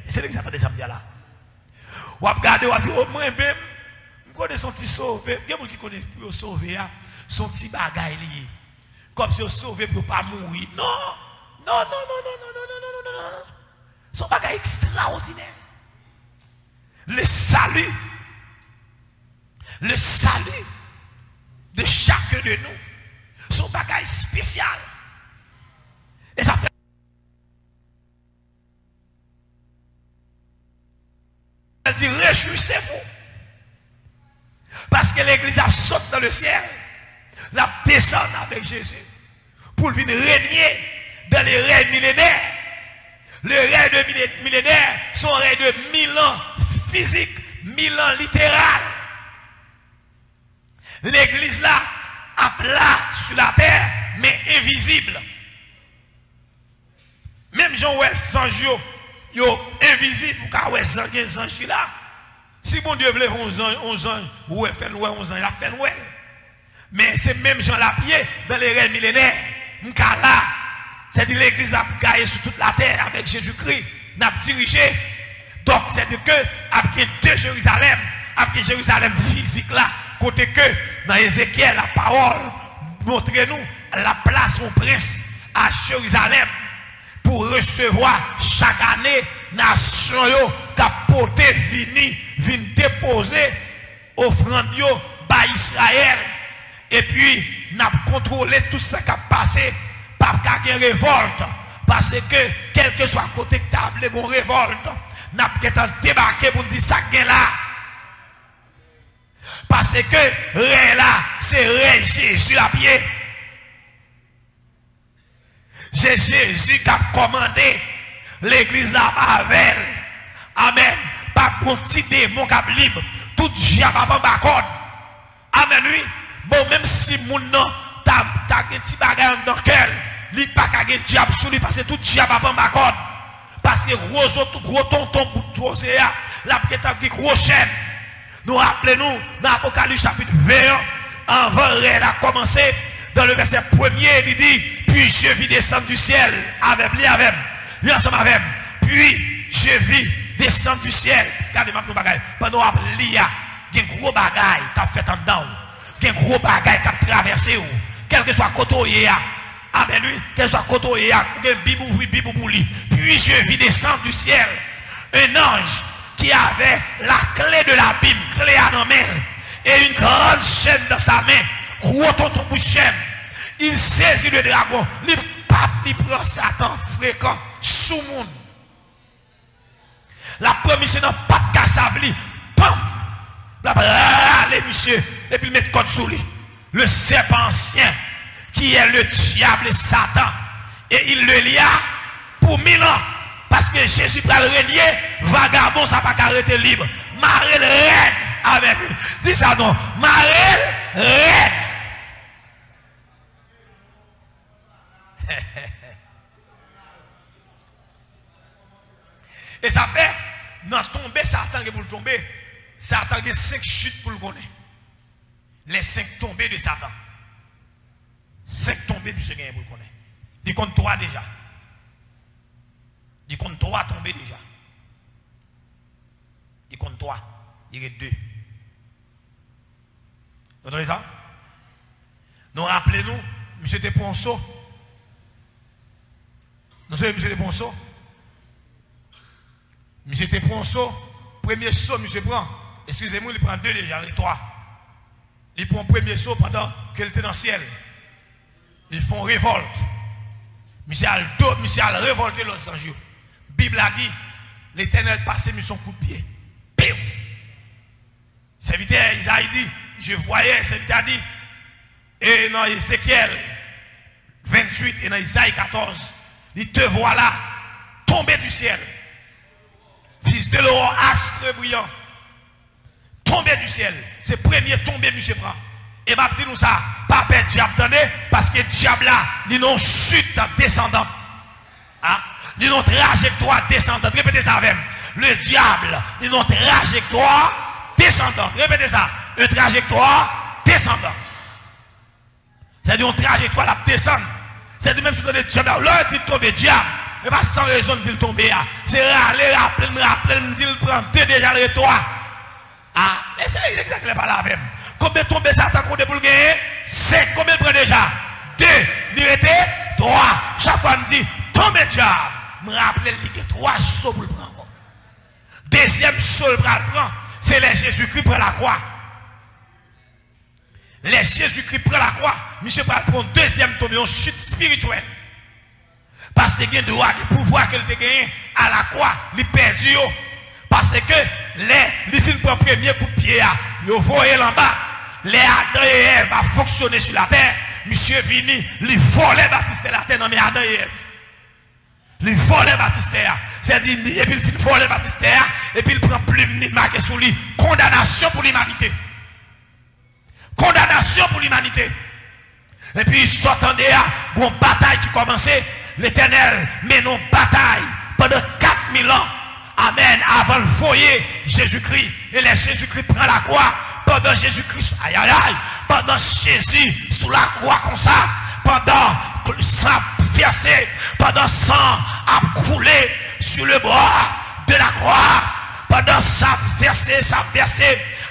C'est l'exemple de samedi là. Ou regardez, ou dire, oh, moi-même, je connais son petit sauvé. Il y a des gens qui connaissent pour sauver, son petit bagaille lié. Comme si on sauvé pour ne pas mourir. Non, non, non, non, non, non, non, non, non, non. Son bagaille extraordinaire. Le salut de chacun de nous, son bagaille spécial. Et ça fait elle dit réjouissez-vous. Parce que l'église a sauté dans le ciel, la descend avec Jésus pour venir régner dans les règnes millénaires. Le règne de millénaire, son règne de 1000 ans physique, 1000 ans littéral. L'église là, à plat sur la terre, mais invisible. Même Jean-Ouest Sanjio, yo invisible pour qu'à ouais ange là. Si bon Dieu veut 11 ans, ou fait 11 ans, il a fait nous. Mais c'est même Jean Lapier dans les règnes millénaires. M'kala, c'est-à-dire l'église a gagné sur toute la terre avec Jésus-Christ, n'a dirigé. Donc c'est-à-dire que après deux Jérusalem, après Jérusalem physique là, côté que dans Ézéchiel la parole montre-nous la place mon prince à Jérusalem pour recevoir chaque année nation yo capoté vini déposer offrande yo par Israël et puis n'a contrôlé tout ça qui a passé pas qu'à révolte parce que quel que soit côté que t'as une révolte n'a pas débarqué pour dire ça gain là parce que rien là c'est rien Jésus à pied. C'est Jésus qui a commandé l'église là avec. Amen. Pas pour petit démon qui a libre. Tout diable a pas code. Amen, oui. Bon, même si mon nom, t'as un petit bagage dans le cœur, il pas qu'à diable sur lui parce que tout diable a pas code. Parce que gros tonton pour tout ça, la petite gros chaîne. Nous rappelons-nous, dans l'Apocalypse chapitre 20, avant elle a commencé, dans le verset 1er, il dit, puis je vis descendre du ciel, avec lui ensemble avec, puis je vis descendre du ciel. Regardez-moi nos bagages. Pendant que l'IA, il y a un gros bagage qui a fait en dedans, il y a un gros bagage qui a traversé, quel que soit côté, amen lui, quel que soit côté, il y a un bibou pour lui. Puis je vis descendre du ciel, un ange qui avait la clé de l'abîme, clé à la main, et une grande chaîne dans sa main, gros tonton pour chaîne. Il saisit le dragon, il prend Satan fréquent sous le monde. La première c'est dans pas de cassavli, pam, les monsieur, et puis il met code sous lui. Le serpent ancien, qui est le diable et Satan, et il le lia pour 1000 ans. Parce que Jésus va le régner, vagabond, ça n'a pas arrêter libre. Marel reine avec lui. Dis ça non, Marel reine. Et ça fait, dans tomber Satan pour le tomber, Satan a 5 chutes pour le connaître. Les 5 tombées de Satan. 5 tombées pour le connaître. Il compte 3 déjà. Il compte 3 tombées déjà. Il compte 3. Il y a 2. Vous entendez ça? Nous rappelez-nous, M. Deponceau. Nous sommes M. Deponceau. M. Deponceau, premier saut, M. prend. Excusez-moi, il prend 2 déjà, les 3. Il prend premier saut pendant qu'il était dans le ciel. Ils font révolte. M. a révolté l'autre sans jour. Bible a dit, l'Éternel passait mis son coup de pied. Piou! Serviteur Isaïe dit, je voyais, serviteur a dit, et dans Ézéchiel 28 et dans Isaïe 14, il te voilà tomber du ciel. Fils de l'eau, astre brillant. Tomber du ciel. C'est premier tomber, monsieur prend. Et m'a dit nous ça, pas perdre diable, attendez, parce que diable là, il n'a chute descendante. Hein? Il n'a trajectoire descendante. Répétez ça avec moi. Le diable, il n'a trajectoire descendante. Répétez ça. Une trajectoire descendante. C'est-à-dire une trajectoire la descendre. C'est-à-dire même si vous avez diable, là, il dit tomber diable. Et pas sans raison de dire tomber. C'est râler, rappeler, me dire, prend 2 déjà les 3. Ah, c'est exactement pas la même. Combien tombe Satan qu'on est pour le gagner? 5. Combien prend déjà? 2. Il était 3. Chaque fois, me dit, tombe diable. Me rappelle, il y a 3 sauts pour le prendre. Deuxième saut pour le prendre, c'est les Jésus-Christ prend la croix. Les Jésus-Christ prend la croix. Monsieur va prendre deuxième tombe, une chute spirituelle. Parce que il y a un droit de pouvoir qu'il a gagné à la croix, il perdu. Parce que les films prennent le premier coup de pied, ils voient en bas. Les Adam et Ève a fonctionné sur la terre. Monsieur Vini, il volait Baptiste de la terre, non mais Adam et Ève. Il volait Baptiste. C'est-à-dire, et puis il volait Baptiste, et puis il prend plume, il marque sur lui. Condamnation pour l'humanité. Condamnation pour l'humanité. Et puis il sort en dehors, une bataille qui commençait. L'Éternel mène une bataille pendant 4 4000 ans. Amen. Avant le foyer, Jésus-Christ. Et les Jésus-Christ prend la croix. Pendant Jésus-Christ, aïe aïe aïe. Pendant Jésus sous la croix comme ça. Pendant le sang versé. Pendant sang a coulé sur le bras de la croix. Pendant ça versé.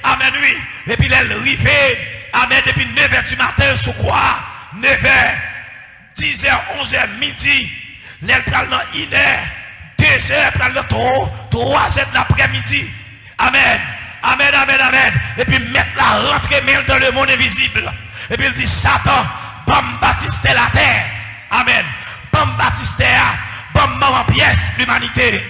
Amen, oui. Et puis elle arrivait. Amen. Depuis 9h du matin sous croix. 9h, 10h, 11h, midi. Elle prend dans 1h. 2h, prend le 3h de l'après-midi. Amen. Amen, amen, amen. Et puis mettre la rentrée même dans le monde invisible. Et puis il dit Satan, bam baptiste la terre. Amen. Bam baptiste, bam maman pièce l'humanité.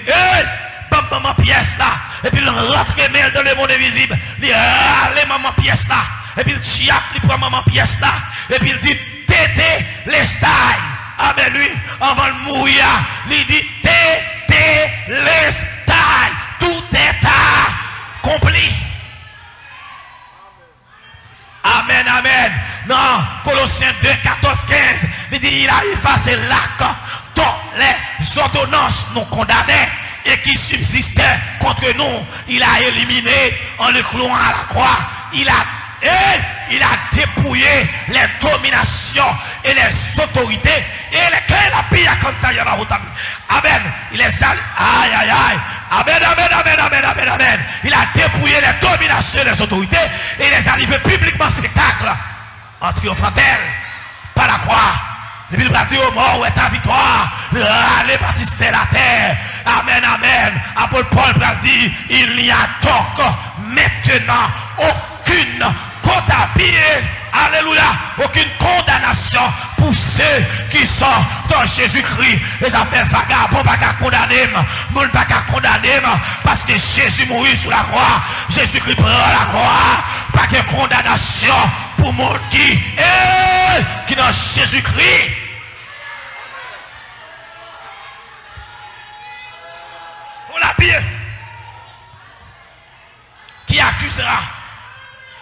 Bam maman pièce là. Et puis il rentre même dans le monde invisible. Il dit allez maman pièce là. Et puis il chiape, il prend maman pièce là. Et puis il dit tété les stailles. Amen, lui, avant de mourir, il dit tété les stailles. Tout est accompli. Amen, amen. Non, Colossiens 2, 14, 15. Il dit, il a effacé l'acte dont les ordonnances nous condamnaient et qui subsistait contre nous. Il a éliminé en le clouant à la croix. Il a dépouillé les dominations et les autorités et les pays à cantaille à la route. Amen. Il les a. Aïe, aïe, aïe. Amen, amen, amen, amen, amen, amen. Il a dépouillé les dominations et les autorités et les a livrés publiquement en spectacle en triomphant par la croix. Et puis il va dire au mort, où est ta victoire? Allez, baptiste la terre. Amen, amen. Apôtre Paul va dire, il n'y a donc maintenant aucune comptabilité, alléluia, aucune condamnation pour ceux qui sont dans Jésus-Christ. Les affaires vagabonds pas qu'à condamner, moun pas qu'à condamner, parce que Jésus mourit sur la croix, Jésus-Christ prend la croix, pas de condamnation pour monde qui dans Jésus-Christ. On l'a bien. Qui accusera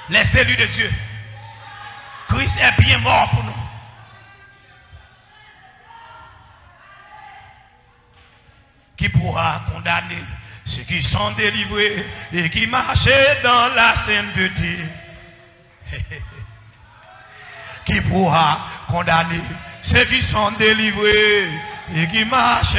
les élus de Dieu? Christ est bien mort pour nous. Qui pourra condamner ceux qui sont délivrés et qui marchent dans la sainteté? Qui pourra condamner ceux qui sont délivrés et qui marchent?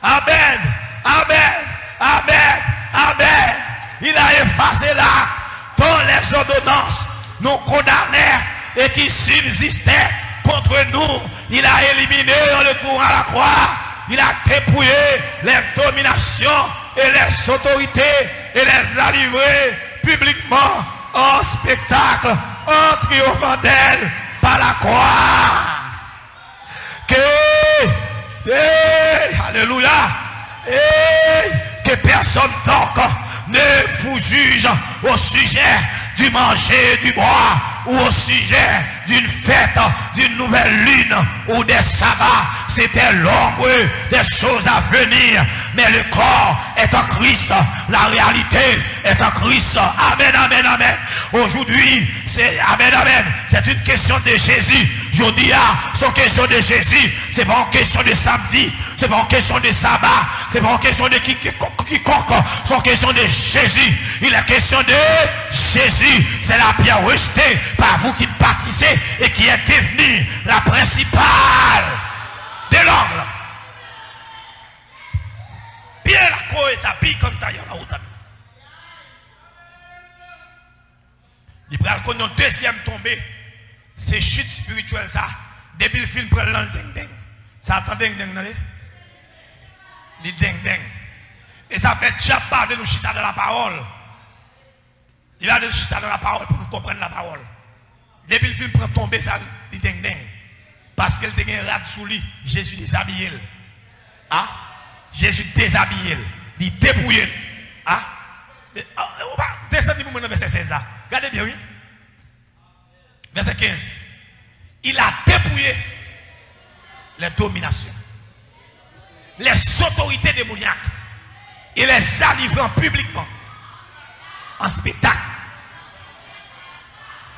Amen, amen, amen, amen. Il a effacé là dont les ordonnances nous condamnaient et qui subsistaient contre nous. Il a éliminé en le courant à la croix. Il a dépouillé les dominations et les autorités et les a livrés publiquement en spectacle, en triomphant d'elle par la croix. Alléluia. Que personne donc ne vous juge au sujet du manger, du boire, ou au sujet d'une fête, d'une nouvelle lune, ou des sabbats. C'était l'ombre des choses à venir. Mais le corps est en Christ. La réalité est en Christ. Amen, amen, amen. Aujourd'hui, c'est amen, amen. C'est une question de Jésus. Je dis, c'est une question de Jésus. C'est pas une question de samedi. C'est pas une question de sabbat. C'est pas une question de quiconque. C'est une question de Jésus. Il est question de Jésus. C'est la pierre rejetée par vous qui bâtissez et qui est devenue la principale de l'angle. Bien la cour est habillée comme taille la route. Il prend le deuxième tombé. C'est chute spirituelle ça. Depuis le film prend le ding ding. Ça attend ding ding, non? Le ding ding. Et ça fait déjà pas de nous chita dans la parole. Il va de chita dans la parole pour nous comprendre la parole. Depuis le film prend tomber ça, le ding ding. Parce qu'elle était un rat sous lui, Jésus déshabillé. Ah? Jésus déshabillé. Il dépouillé. Ah? On va descendre pour le verset 16 là. Regardez bien, oui. Verset 15. Il a dépouillé les dominations, les autorités démoniaques. Il les a livrés publiquement, en spectacle.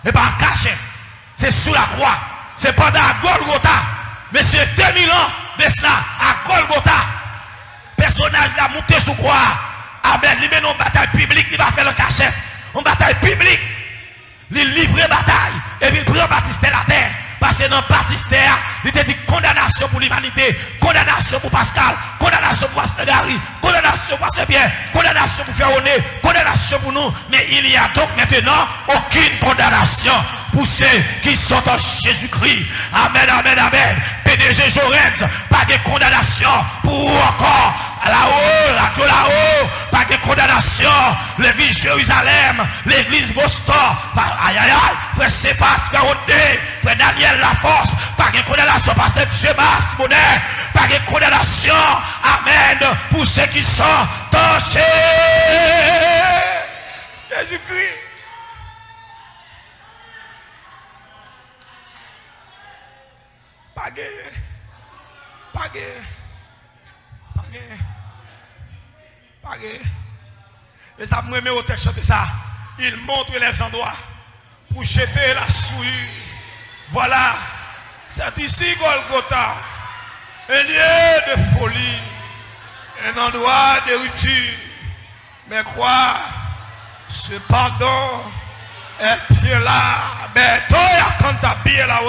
Et pas en cachette. C'est sous la croix. C'est pendant la Golgotha. Monsieur 2000 ans de cela, à Golgotha, personnage là monté sous croix. Amen. Il mène une bataille publique, il va faire le cachet. Une bataille publique. Il livre bataille. Et puis il prend Baptiste la terre. Parce que dans Baptiste, il était dit condamnation pour l'humanité, condamnation pour Pascal, condamnation pour Pasteur Gary, condamnation pour Pasteur Pierre, condamnation pour Féroné, condamnation pour nous. Mais il y a donc maintenant aucune condamnation pour ceux qui sont en Jésus-Christ. Amen, amen, amen. PDG Jorenz, pas de condamnation pour encore là-haut, radio là-haut, pas de condamnation. L'église Jérusalem, l'église Boston, aïe aïe aïe, frère Cephas, frère Rodney, frère Daniel Laforce, pas de condamnation, pasteur Tchema Simonet, pas de condamnation, amen, pour ceux qui sont en Jésus-Christ. Pagé. Et ça me met au texte de ça. Il montre les endroits pour jeter la souillure. Voilà. C'est ici Golgotha. Un lieu de folie. Un endroit de rupture. Mais quoi? Cependant, un pied là. Mais toi, quand t'as bien là,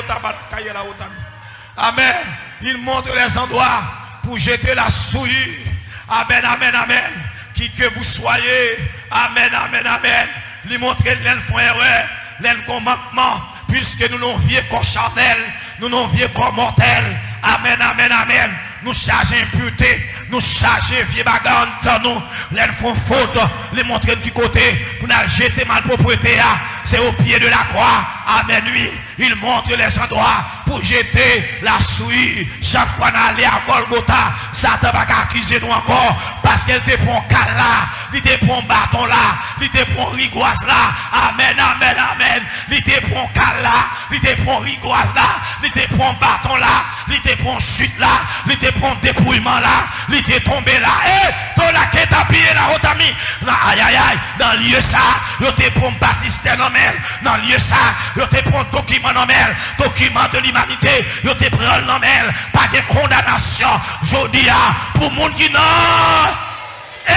amen. Il montre les endroits pour jeter la souillure. Amen, amen, amen. Qui que vous soyez. Amen, amen, amen. Lui montrer l'aile font erreur, l'aile manquement. Puisque nous n'avons vieux corps charnel, nous n'avons vieux corps mortel. Amen, amen, amen. Nous chargeons impureté, nous chargeons vieux bagarre dans nous. Les font faute, les montrer de côté pour nous jeter mal propriété. C'est au pied de la croix. Amen, lui. Il montre les endroits pour jeter la souillure. Chaque fois qu'on allait à Golgotha, Satan va accuser nous encore parce qu'elle te prend cal là, il te prend bâton là, il te prend rigoise là. Amen, amen, amen. Il te prend cal là, il te prend rigoise là, il te prend bâton là, il te prend chute là, il te prend dépouillement là, il te tombé là. Eh, ton la quête à pied là, on t'a mis. Aïe aïe aïe, dans le lieu ça, il te prend Baptiste nomel, dans le lieu ça, il te prend document nomel, document de l'humanité, il te prend nomel, pas de condamnation. Je dis pour monde qui non. Eh!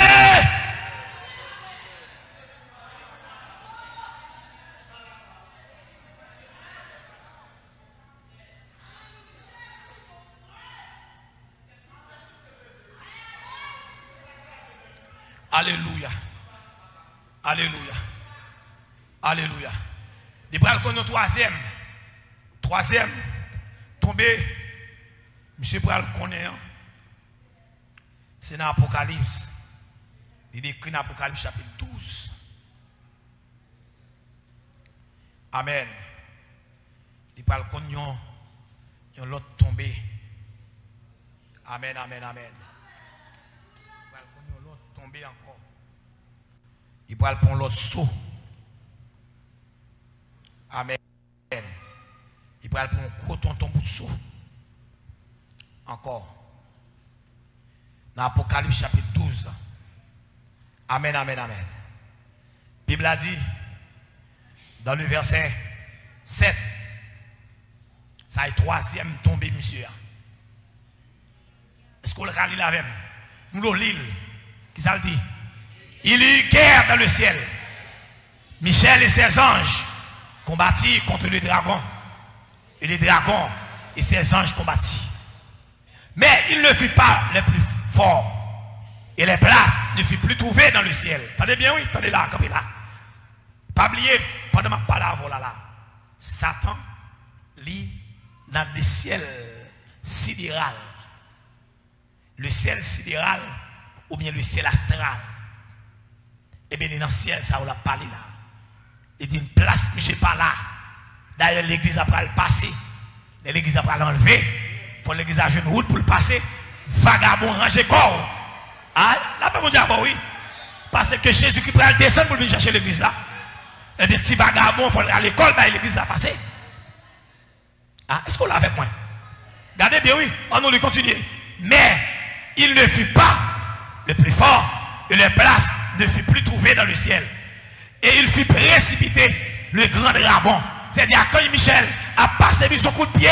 Alléluia. Alléluia. Alléluia. Les bras qu'on troisième. Troisième. Tombé. Monsieur Pral connaît. C'est dans l'Apocalypse. Il décrit dans l'Apocalypse chapitre 12. Amen. Il parle qu'on y a l'autre tombé. Amen, amen, amen. Il parle qu'on y a l'autre tombé encore. Il parle pour l'autre saut. Amen. Il parle pour un gros tonton bout de saut. Encore. Dans l'Apocalypse chapitre 12. Amen, amen, amen. La Bible a dit, dans le verset 7, ça est troisième tombé, monsieur. Est-ce qu'on le rallie la même? Nous l'île. Qui ça le dit? Il y eut guerre dans le ciel. Michel et ses anges combattirent contre le dragon. Et les dragons et ses anges combattirent. Mais il ne fut pas les plus forts. Et les places ne furent plus trouvées dans le ciel. Attendez bien, oui, attendez là, campez là. Pas oublier, pendant ma parole là. Satan lit dans le ciel sidéral. Le ciel sidéral ou bien le ciel astral. Et bien dans le ciel, ça on l'a parlé là. Il dit une place, monsieur, pas là. D'ailleurs, l'église après le passer. L'église après l'enlever. Il faut l'église à une route pour le passer. Vagabond ranger corps. Ah, là, pas mon diable, oui. Parce que Jésus qui prend le descendre pour venir chercher l'église là. Et bien, petit vagabond, il faut aller à l'école, bah, l'église là passer. Ah, est-ce qu'on l'a avec moi? Regardez bien, oui. On nous le continuer. Mais il ne fut pas le plus fort. Et les places ne furent plus trouvées dans le ciel. Et il fut précipité, le grand dragon. C'est-à-dire, quand Michel a passé son coup de pied,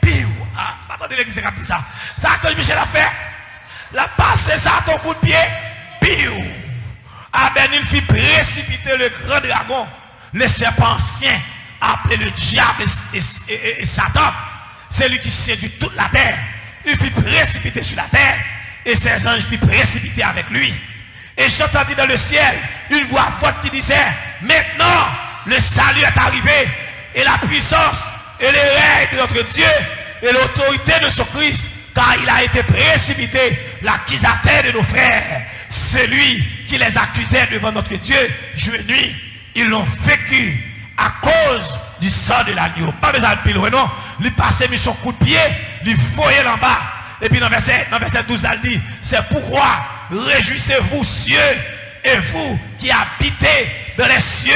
piou, Ah, attendez l'église qui a dit ça. Ça que Michel a fait. La passé ça ton coup de pied. Piou. Ah ben il fit précipiter le grand dragon, le serpent ancien, appelé le diable et Satan. C'est lui qui séduit toute la terre. Il fit précipiter sur la terre et ses anges fit précipiter avec lui. Et j'entendis dans le ciel une voix forte qui disait: maintenant le salut est arrivé et la puissance et le règne de notre Dieu et l'autorité de son Christ, car il a été précipité, l'accusateur de nos frères, celui qui les accusait devant notre Dieu jour et nuit. Ils l'ont vécu à cause du sang de l'agneau. Pas besoin de pile, non. Il passait mis son coup de pied, il voyait en bas. Et puis dans verset 12, elle dit: c'est pourquoi réjouissez-vous, cieux, et vous qui habitez dans les cieux,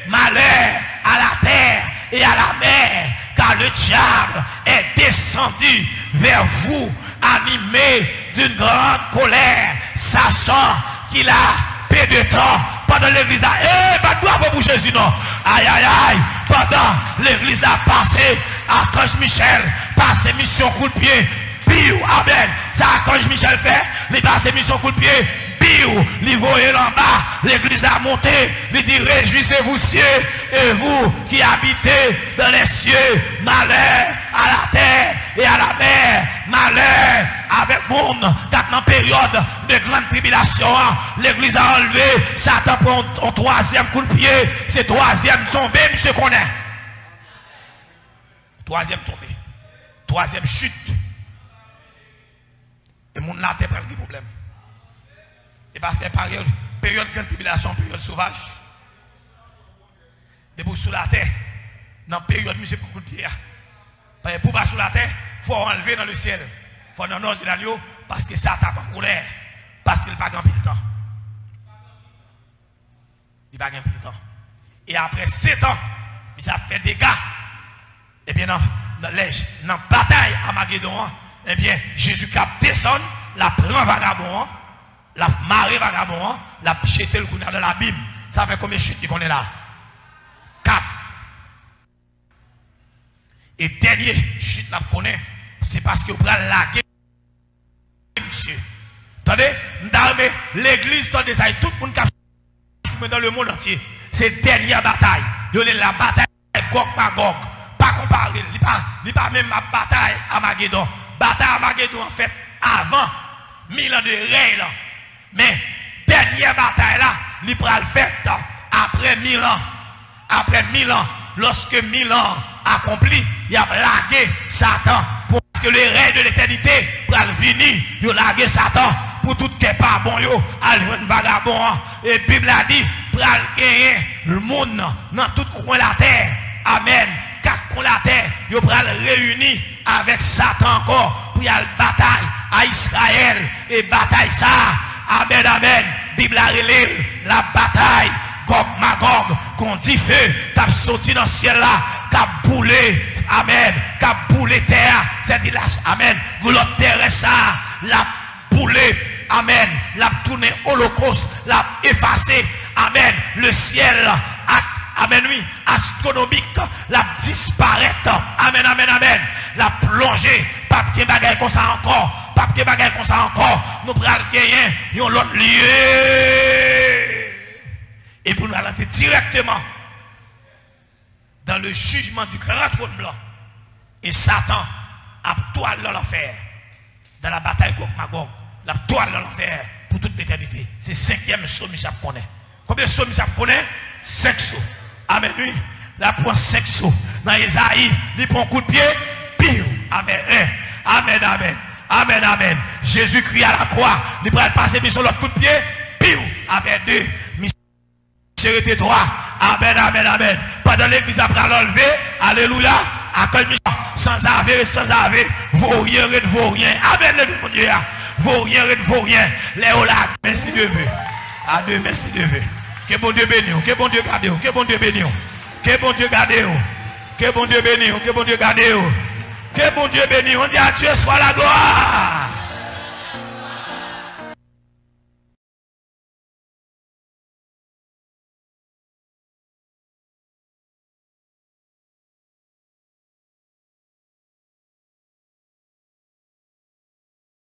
malheur à la terre et à la mer, car le diable est descendu vers vous, animé d'une grande colère, sachant qu'il a peu de temps. Pendant l'église a, bravo pour Jésus, non. Aïe, aïe, aïe. Pendant l'église a passé, Archange Michel, passé mission coup de pied. Biou, amen. Ça, Archange Michel fait, il passe mission coup de pied. Biou, il voyait en bas, l'église a monté, il dit: réjouissez-vous, cieux, et vous qui habitez dans les cieux, malheur à la terre et à la mer, malheur avec monde, dans une période de grande tribulation, l'église a enlevé, Satan prend un troisième coup de pied, c'est troisième tombé, monsieur connaît. Troisième tombé, troisième chute. Et mon là, t'es pas le problème. Et pas faire période de grande tribulation, période sauvage. Debout sous la terre, dans la période monsieur pour coup de pied. Pour pas sous la terre, il faut enlever dans le ciel. Il faut dans l'os de l'agneau, parce que ça tape en colère. Parce qu'il n'a pas gagné le temps. Il n'a pas gagné le temps. Et après 7 ans, il a fait des dégâts. Et bien dans la bataille à Magédon, eh bien Jésus cap descend, la prend vagabond, la marée vagabond, la jeté le coup dans l'abîme. Ça fait combien de chutes qu'on est là? 4. Et dernier chute la connaît, c'est parce que vous prenez la guerre, monsieur. Attendez, l'église, dans tout le monde qui dans le monde entier, c'est la dernière bataille. La bataille Gog Magog. Pas comparer, il pas même la bataille à Magédon. Bataille à Magédon en fait avant 1000 ans de règne. Mais dernière bataille là, il prend le fait après 1000 ans. Après 1000 ans, lorsque 1000 ans accompli, il a lagué Satan. Parce que le règne de l'éternité pour venir, il a lagué Satan. Pour tout qui n'est pas bon, il a un vagabond. Et la Bible a dit, pour gagner le monde dans tout coin de la terre. Amen. 4 coins de la terre, il va réunir avec Satan encore pour y aller bataille à Israël. Et bataille ça. Amen, amen. Bible a relève la bataille. Gog Magog, qu'on dit feu, t'as sauté dans le ciel là, t'as boulé, amen, t'as boulé terre, c'est-à-dire là, amen, l'autre terre ça, la boulé, amen, la tourné holocauste, la effacé, amen, le ciel, amen, oui, astronomique, la disparaître, amen, amen, amen, la plongée, pas de bagaille comme ça encore, pas de bagaille comme ça encore, nous prenons gagner, yon l'autre lieu. Et pour nous aller directement dans le jugement du grand trône blanc. Et Satan a toile dans l'enfer. Dans la bataille Gog Magog, la toile dans l'enfer pour toute l'éternité. C'est 5e psaume que connaît. Combien de psaumes que connaît? 5 sauts. Amen. Oui. La prend 5 sauts. Dans Isaïe, il prend un coup de pied. Pire. Amen. Amen. Amen. Amen. Amen. Jésus crie à la croix. Il prend passer sur l'autre coup de pied. Pire. Avec 2. Charité droit. Amen, amen, amen. Pendant l'église après l'enlever, alléluia, sans aver, vaut rien, vaut rien. Amen, mon Dieu. Vaut rien, vaut rien. Léo là, merci de vous. À Dieu, merci de vous. Que bon Dieu bénisse, que bon Dieu garde, que bon Dieu bénisse. Que bon Dieu garde, que bon Dieu bénisse, que bon Dieu garde. Que bon Dieu bénisse. On dit à Dieu soit la gloire.